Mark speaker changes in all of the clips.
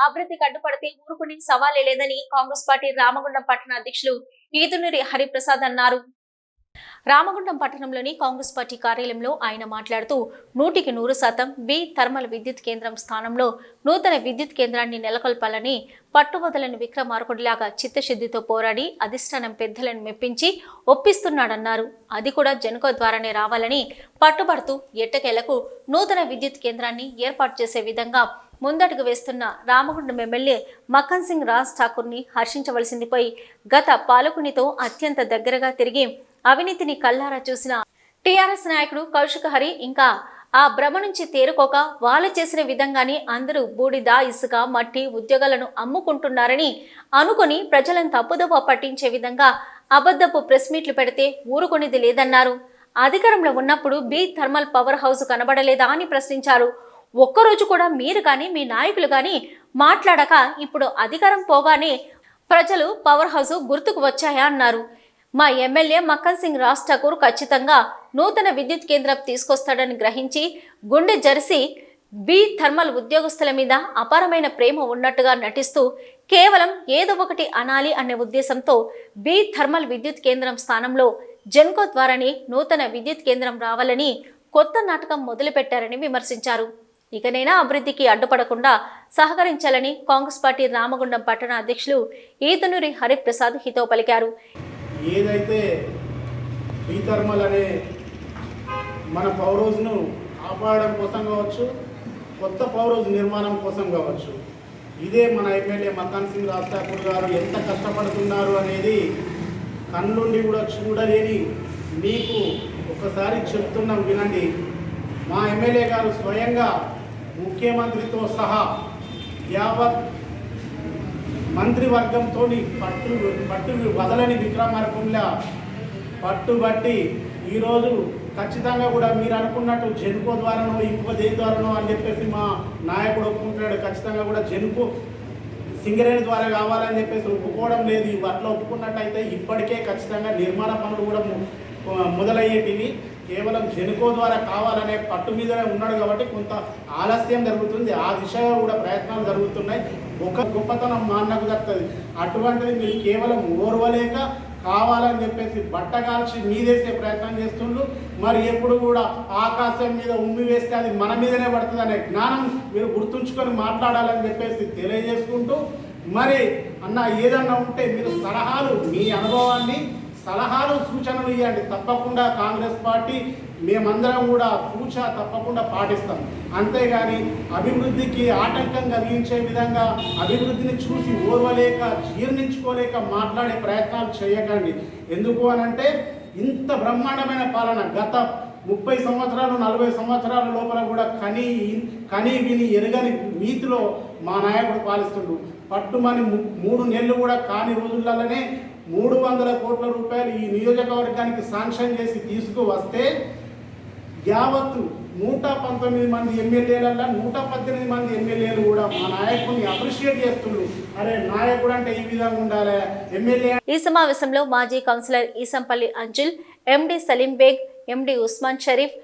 Speaker 1: అభివృద్ధికి అడ్డుపడితే ఊరుకునే సవాలే లేదని కాంగ్రెస్ పార్టీ రామగుండం పట్టణ అధ్యక్షులు ఈదునూరి హరిప్రసాద్ అన్నారు. రామగుండం పట్టణంలోని కాంగ్రెస్ పార్టీ కార్యాలయంలో ఆయన మాట్లాడుతూ 100% బి థర్మల్ విద్యుత్ కేంద్రం స్థానంలో నూతన విద్యుత్ కేంద్రాన్ని నెలకొల్పాలని పట్టువదలని విక్రమార్కుడిలాగా చిత్తశుద్ధితో పోరాడి అధిష్టానం పెద్దలను మెప్పించి ఒప్పిస్తున్నాడన్నారు. అది కూడా జెన్కో ద్వారానే రావాలని పట్టుబడుతూ ఎట్టకేలకు నూతన విద్యుత్ కేంద్రాన్ని ఏర్పాటు చేసే విధంగా ముందడుగు వేస్తున్న రామగుండం ఎమ్మెల్యే మక్కన్ సింగ్ రాజ్ ఠాకూర్ని హర్షించవలసింది పోయి గత పాలకునితో అత్యంత దగ్గరగా తిరిగి అవినీతిని కల్లారా చూసిన టీఆర్ఎస్ నాయకుడు కౌశిక్ హరి ఇంకా ఆ భ్రమ నుంచి తేరుకోక వాళ్ళు చేసిన విధంగానే అందరూ బూడిద ఇసుక మట్టి ఉద్యోగాలను అమ్ముకుంటున్నారని అనుకుని ప్రజలను తప్పుదోవ పట్టించే విధంగా అబద్ధపు ప్రెస్ మీట్లు పెడితే ఊరుకొనిది లేదన్నారు. అధికారంలో ఉన్నప్పుడు బి థర్మల్ పవర్ హౌస్ కనబడలేదా అని ప్రశ్నించారు. ఒక్కరోజు కూడా మీరు కానీ మీ నాయకులు కానీ మాట్లాడక ఇప్పుడు అధికారం పోగానే ప్రజలు పవర్ హౌస్ గుర్తుకు వచ్చాయా అన్నారు. మా ఎమ్మెల్యే మక్కన్ సింగ్ రాజ్ ఠాకూర్ ఖచ్చితంగా నూతన విద్యుత్ కేంద్రం తీసుకొస్తాడని గ్రహించి గుండె జరిసి బి థర్మల్ ఉద్యోగస్తుల మీద అపారమైన ప్రేమ ఉన్నట్టుగా నటిస్తూ కేవలం ఏదో ఒకటి అనాలి అనే ఉద్దేశంతో బి థర్మల్ విద్యుత్ కేంద్రం స్థానంలో జెన్కో ద్వారానే నూతన విద్యుత్ కేంద్రం రావాలని కొత్త నాటకం మొదలుపెట్టారని విమర్శించారు. ఇకనైనా అభివృద్ధికి అడ్డుపడకుండా సహకరించాలని కాంగ్రెస్ పార్టీ రామగుండం పట్టణ అధ్యక్షులు ఈదునూరి హరిప్రసాద్ హితవు పలికారు.
Speaker 2: ఏదైతే బి థర్మల్ అనే మన పవర్ హౌస్ను కాపాడడం కోసం కావచ్చు, కొత్త పవర్ హౌస్ నిర్మాణం కోసం కావచ్చు, ఇదే మన ఎమ్మెల్యే మక్కన్ సింగ్ రాజ్ ఠాకూర్ గారు ఎంత కష్టపడుతున్నారు అనేది కళ్ళుండి కూడా చూడలేని మీకు ఒకసారి చెప్తున్నాం వినండి. మా ఎమ్మెల్యే గారు స్వయంగా ముఖ్యమంత్రితో సహా యావత్ మంత్రివర్గంతో పట్టు వదలని విక్రమార్కుల్లా పట్టుబట్టి ఈరోజు ఖచ్చితంగా కూడా మీరు అనుకున్నట్టు జెన్కో ద్వారానో ఇంకో దేని ద్వారానో అని చెప్పేసి మా నాయకుడు ఒప్పుకుంటున్నాడు. ఖచ్చితంగా కూడా జెన్కో సింగరేణి ద్వారా కావాలని చెప్పేసి ఒప్పుకోవడం లేదు. అట్లా ఒప్పుకున్నట్టయితే ఇప్పటికే ఖచ్చితంగా నిర్మాణ పనులు కూడా మొదలయ్యేటివి. కేవలం జెన్కో ద్వారా కావాలనే పట్టు మీదనే ఉన్నాడు కాబట్టి కొంత ఆలస్యం జరుగుతుంది. ఆ దిశగా కూడా ప్రయత్నాలు జరుగుతున్నాయి. ఒక గొప్పతనం మా అన్నకు దక్కుతుంది. అటువంటిది మీరు కేవలం ఓర్వలేక కావాలని చెప్పేసి బట్టగాల్చి మీదేసే ప్రయత్నం చేస్తుండ్రు. మరి ఎప్పుడు కూడా ఆకాశం మీద ఉమ్మి వేస్తే అది మన మీదనే పడుతుంది అనే జ్ఞానం మీరు గుర్తుంచుకొని మాట్లాడాలని చెప్పేసి తెలియజేసుకుంటూ, మరి అన్న ఏదన్నా ఉంటే మీరు సలహాలు, మీ అనుభవాన్ని సలహాలు సూచనలు ఇవ్వండి. తప్పకుండా కాంగ్రెస్ పార్టీ మేమందరం కూడా తప్పకుండా పాటిస్తాం. అంతేగాని అభివృద్ధికి ఆటంకం కలిగించే విధంగా అభివృద్ధిని చూసి ఓర్వలేక జీర్ణించుకోలేక మాట్లాడే ప్రయత్నాలు చేయకండి. ఎందుకు అనంటే ఇంత బ్రహ్మాండమైన పాలన గత 30 సంవత్సరాలు 40 సంవత్సరాల లోపల కూడా కని విని ఎరగని రీతిలో మా నాయకుడు పాలిస్తుండ్రు. పట్టుమని 3 నెలలు కూడా కాని రోజులలోనే 300 కోట్ల రూపాయలు ఈ నియోజకవర్గానికి శాంక్షన్ చేసి తీసుకువస్తే యావత్తు 119 మంది ఎమ్మెల్యేలలో 118 మంది ఎమ్మెల్యేలు కూడా మా నాయకుడిని అప్రిషియేట్ చేస్తున్నారు. అరే నాయకుడు అంటే ఈ విధంగా ఉండాలి ఎమ్మెల్యే.
Speaker 1: ఈ సమావేశంలో మాజీ కౌన్సిలర్ ఈసంపల్లి అంజుల్, ఎండి సలీం బేగ్, ఎండి ఉస్మాన్ షరీఫ్,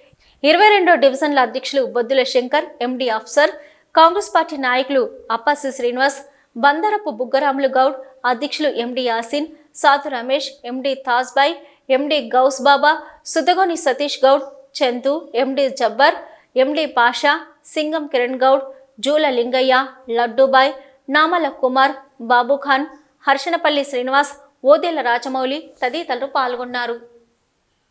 Speaker 1: 22వ డివిజన్ల అధ్యక్షులు బొద్దుల శంకర్, ఎండి అఫ్సర్, కాంగ్రెస్ పార్టీ నాయకులు అప్పాసి శ్రీనివాస్, బందరపు బుగ్గరాములు గౌడ్, అధ్యక్షులు ఎండి యాసిన్, సాతు రమేష్, ఎండి తాజ్బాయ్, ఎండి గౌస్ బాబా, సుదగోని సతీష్ గౌడ్, చందు, ఎండి జబ్బర్, ఎండి పాషా, సింగం కిరణ్ గౌడ్, జూల లింగయ్య, లడ్డూబాయ్, నామల కుమార్, బాబుఖాన్, హర్షణపల్లి శ్రీనివాస్, ఓదేల రాజమౌళి తదితరులు పాల్గొన్నారు.